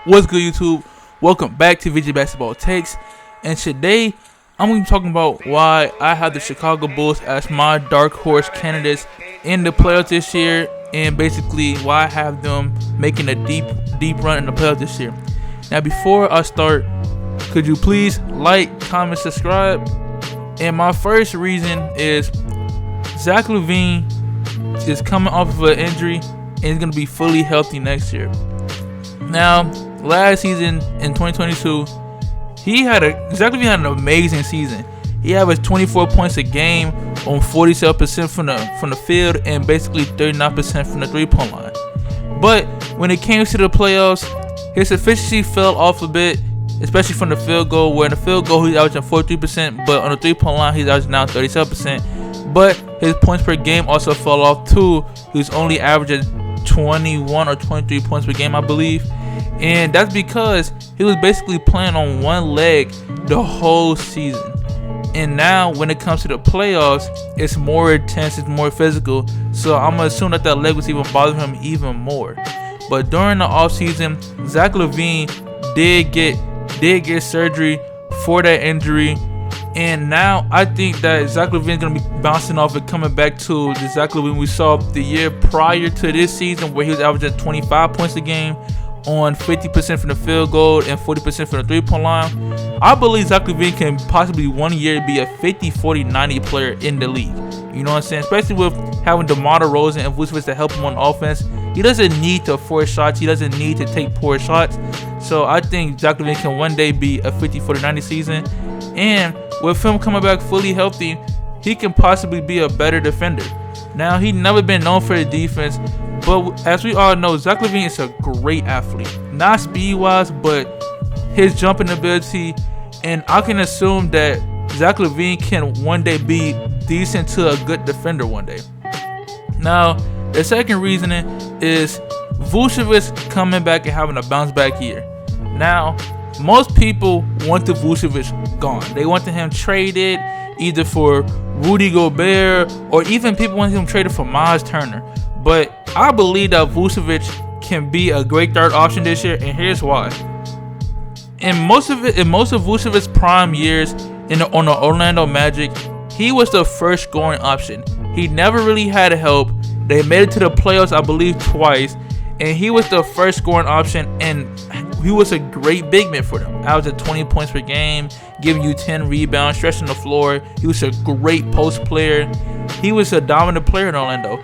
What's good, YouTube? Welcome back to VG Basketball Takes, and today I'm going to be talking about why I have the Chicago Bulls as my dark horse candidates in the playoffs this year, and basically why I have them making a deep run in the playoffs this year. Now, before I start, could you please like, comment, subscribe? And my first reason is Zach LaVine is coming off of an injury and is going to be fully healthy next year. Now, last season in 2022, Zach LaVine had an amazing season. He averaged 24 points a game on 47% from the field and basically 39% from the three-point line. But when it came to the playoffs, his efficiency fell off a bit, especially from the field goal, where in the field goal he's averaging 43%, but on the three-point line he's averaging now 37%. But his points per game also fell off too. He was only averaging 21 or 23 points per game, I believe. And that's because he was basically playing on one leg the whole season. And now when it comes to the playoffs, it's more intense, it's more physical. So I'm going to assume that leg was even bothering him even more. But during the offseason, Zach LaVine did get surgery for that injury. And now I think that Zach LaVine is going to be bouncing off and coming back to the Zach LaVine we saw the year prior to this season, where he was averaging 25 points a game on 50% from the field goal and 40% from the three-point line. I believe Zach LaVine can possibly one year be a 50, 40, 90 player in the league. You know what I'm saying? Especially with having DeMar DeRozan and Vucevic to help him on offense. He doesn't need to force shots. He doesn't need to take poor shots. So I think Zach LaVine can one day be a 50, 40, 90 season. And with him coming back fully healthy, he can possibly be a better defender. Now, he's never been known for the defense, but as we all know, Zach LaVine is a great athlete. Not speed-wise, but his jumping ability. And I can assume that Zach LaVine can one day be decent to a good defender one day. Now, the second reasoning is Vucevic coming back and having a bounce-back year. Now, most people want the Vucevic gone. They want him traded either for Rudy Gobert, or even people want him traded for Miles Turner. But I believe that Vucevic can be a great third option this year, and here's why. In most of Vucevic's prime years on the Orlando Magic, he was the first scoring option. He never really had help. They made it to the playoffs, I believe, twice, and he was the first scoring option, and he was a great big man for them. Averaging 20 points per game, giving you 10 rebounds, stretching the floor. He was a great post player. He was a dominant player in Orlando.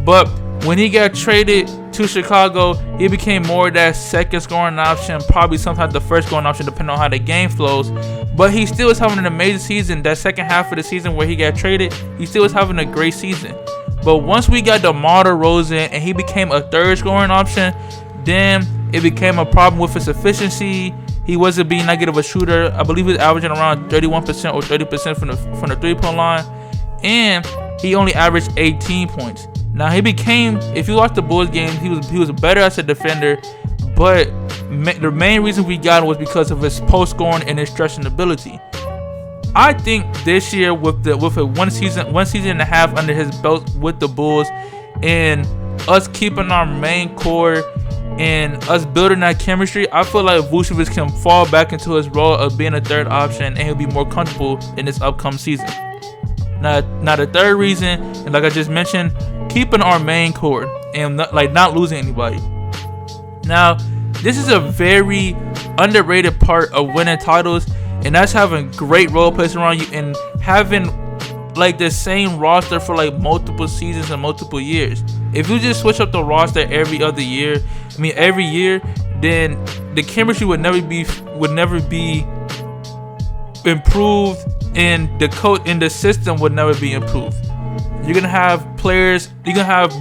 But when he got traded to Chicago, he became more of that second scoring option, probably sometimes the first scoring option, depending on how the game flows. But he still was having an amazing season. That second half of the season where he got traded, he still was having a great season. But once we got DeMar DeRozan and he became a third scoring option, then it became a problem with his efficiency. He wasn't being that good of a shooter. I believe he was averaging around 31% or 30% from the three-point line, and he only averaged 18 points. Now, he became, if you watch the Bulls game, he was better as a defender, but the main reason we got him was because of his post scoring and his stretching ability. I think this year with a one season and a half under his belt with the Bulls, and us keeping our main core and us building that chemistry, I feel like Vucevic can fall back into his role of being a third option, and he'll be more comfortable in this upcoming season. Now the third reason, and like I just mentioned, keeping our main core and not losing anybody. Now, this is a very underrated part of winning titles, and that's having great role players around you and having like the same roster for like multiple seasons and multiple years. If you just switch up the roster every year, then the chemistry would never be improved, and the system would never be improved. You're gonna have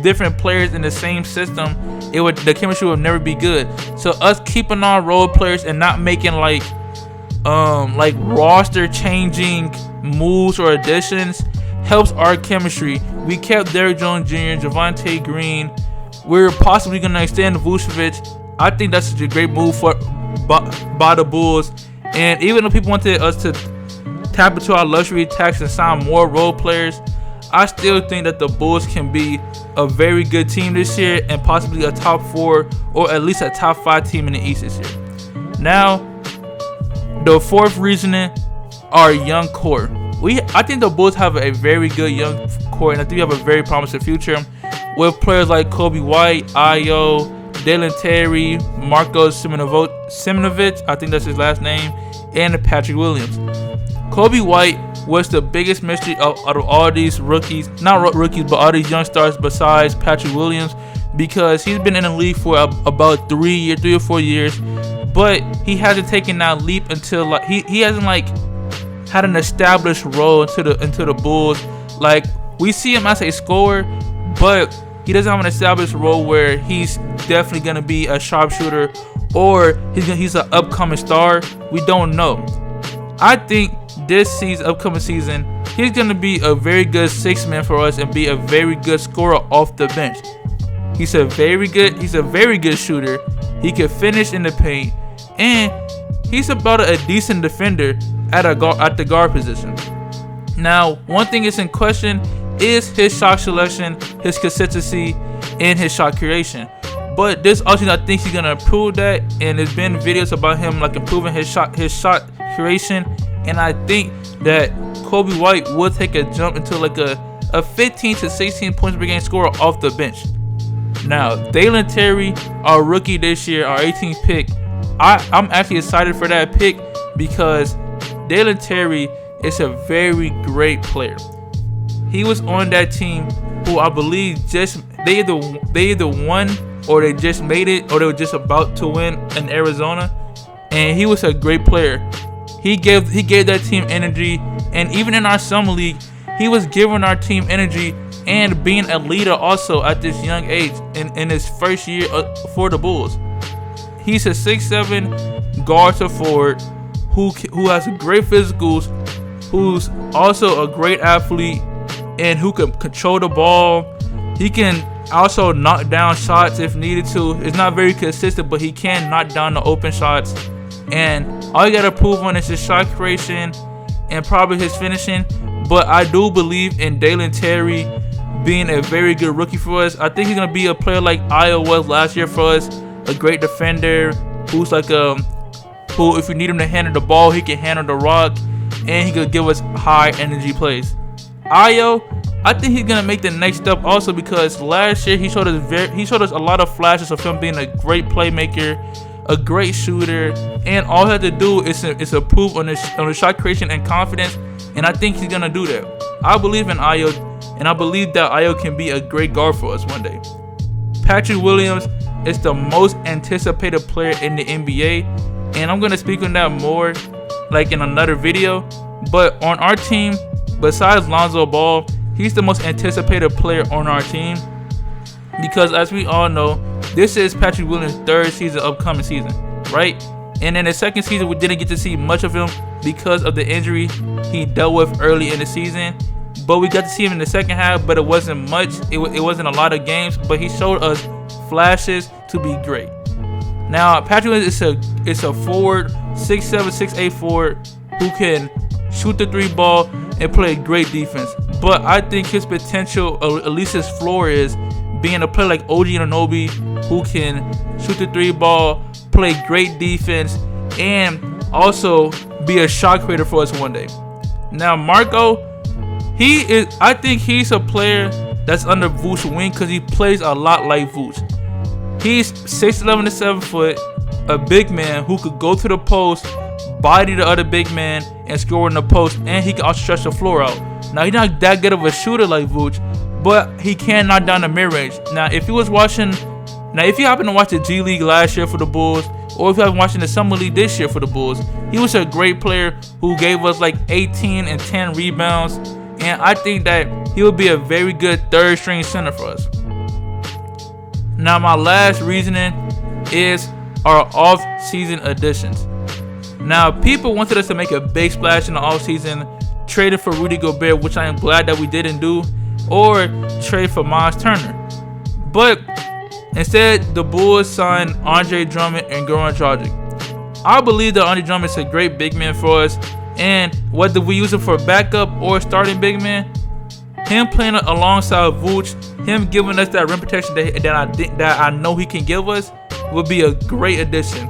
different players in the same system. The chemistry would never be good. So us keeping our role players and not making like roster changing moves or additions helps our chemistry. We kept Derrick Jones Jr., Javonte Green. We're possibly gonna extend Vucevic. I think that's such a great move by the Bulls. And even though people wanted us to tap into our luxury tax and sign more role players, I still think that the Bulls can be a very good team this year and possibly a top 4 or at least a top 5 team in the East this year. Now, the fourth reasoning, our young core. I think the Bulls have a very good young core, and I think we have a very promising future with players like Kobe White, Ayo, Dalen Terry, Marko Simonovic, I think that's his last name, and Patrick Williams. Kobe White was the biggest mystery out of all these rookies, not rookies, but all these young stars besides Patrick Williams, because he's been in the league for about 3 or 4 years, but he hasn't taken that leap until he hasn't had an established role into the Bulls. Like, we see him as a scorer, but he doesn't have an established role where he's definitely gonna be a sharpshooter or he's an upcoming star. We don't know. I think this upcoming season, he's gonna be a very good 6-man for us and be a very good scorer off the bench. He's a very good shooter. He can finish in the paint, and he's about a decent defender at the guard position. Now, one thing is in question is his shot selection, his consistency, and his shot creation. But this offseason, I think he's gonna improve that, and there's been videos about him improving his shot creation, and I think that Kobe White will take a jump into a 15 to 16 points per game scorer off the bench. Now, Dalen Terry, our rookie this year, our 18th pick, I'm actually excited for that pick because Dalen Terry is a very great player. He was on that team who I believe they either won or they just made it or they were just about to win in Arizona, and he was a great player. He gave that team energy, and even in our summer league, he was giving our team energy and being a leader also at this young age in his first year for the Bulls. He's a 6'7" guard to forward who has great physicals, who's also a great athlete, and who can control the ball. He can also knock down shots if needed to. It's not very consistent, but he can knock down the open shots. And all you gotta prove on is his shot creation and probably his finishing. But I do believe in Dalen Terry being a very good rookie for us. I think he's gonna be a player like Ayo was last year for us, a great defender who's who if you need him to handle the ball, he can handle the rock, and he could give us high energy plays. Ayo, I think he's gonna make the next step also because last year he showed us a lot of flashes of him being a great playmaker, a great shooter, and all he had to do is improve on his shot creation and confidence, and I think he's gonna do that. I believe in Ayo, and I believe that Ayo can be a great guard for us one day. Patrick Williams is the most anticipated player in the NBA, and I'm gonna speak on that more in another video. But on our team, besides Lonzo Ball, he's the most anticipated player on our team because, as we all know, this is Patrick Williams' third season, upcoming season, right? And in the second season, we didn't get to see much of him because of the injury he dealt with early in the season. But we got to see him in the second half, but it wasn't much. It wasn't a lot of games, but he showed us flashes to be great. Now, Patrick Williams is a forward, 6'7", 6'8" forward who can shoot the 3 ball and play great defense. But I think his potential, or at least his floor, is being a player like OG Anunoby who can shoot the 3 ball, play great defense, and also be a shot creator for us one day. Now, Marko, I think he's a player that's under Vooch's wing because he plays a lot like Vooch. He's 6'11" to 7 foot, a big man who could go to the post, body the other big man, and score in the post, and he can also stretch the floor out. Now, he's not that good of a shooter like Vooch, but he can knock down the mid-range. Now, if you happen to watch the G League last year for the Bulls, or if you haven't watching the Summer League this year for the Bulls, he was a great player who gave us 18 and 10 rebounds, and I think that he would be a very good third-string center for us. Now, my last reasoning is our off-season additions. Now, people wanted us to make a big splash in the offseason, traded for Rudy Gobert, which I am glad that we didn't do, or trade for Miles Turner. But instead, the Bulls signed Andre Drummond and Goran Dragic. I believe that Andre Drummond is a great big man for us, and whether we use him for backup or starting big man, him playing alongside Vooch, him giving us that rim protection that I know he can give us, would be a great addition.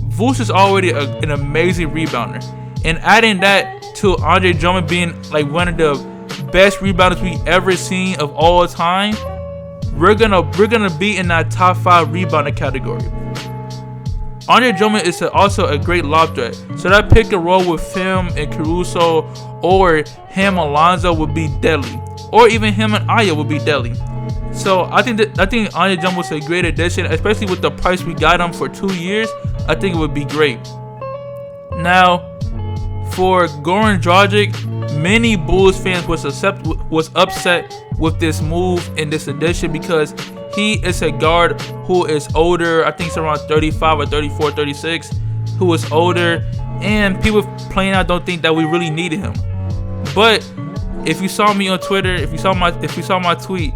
Vooch is already an amazing rebounder, and adding that to Andre Drummond being like one of the best rebounders we ever seen of all time, we're gonna be in that top 5 rebounder category. Andre Drummond is also a great lob threat, so that pick and roll with him and Caruso, or him Alonzo would be deadly, or even him and Aya would be deadly. So I think Andre Drummond was a great addition, especially with the price we got him for 2 years. I think it would be great. Now, for Goran Dragic, many Bulls fans was upset with this move and this addition because he is a guard who is older. I think it's around 35 or 34, 36, who is older, and people playing out don't think that we really needed him. But if you saw me on Twitter, if you saw my tweet,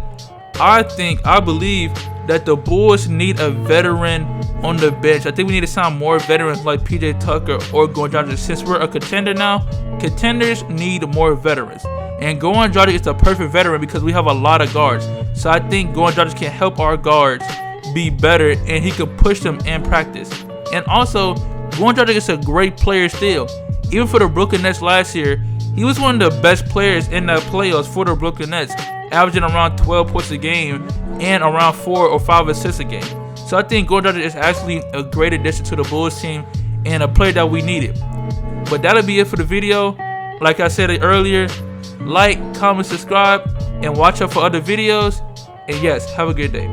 I believe that the Bulls need a veteran on the bench. I think we need to sign more veterans like PJ Tucker or Goran Dragic. Since we're a contender now, contenders need more veterans. And Goran Dragic is the perfect veteran because we have a lot of guards. So I think Goran Dragic can help our guards be better, and he can push them in practice. And also, Goran Dragic is a great player still. Even for the Brooklyn Nets last year, he was one of the best players in the playoffs for the Brooklyn Nets, averaging around 12 points a game and around 4 or 5 assists a game. So I think Goran Dragic is actually a great addition to the Bulls team and a player that we needed. But that'll be it for the video. Like I said earlier, like, comment, subscribe, and watch out for other videos. And yes, have a good day.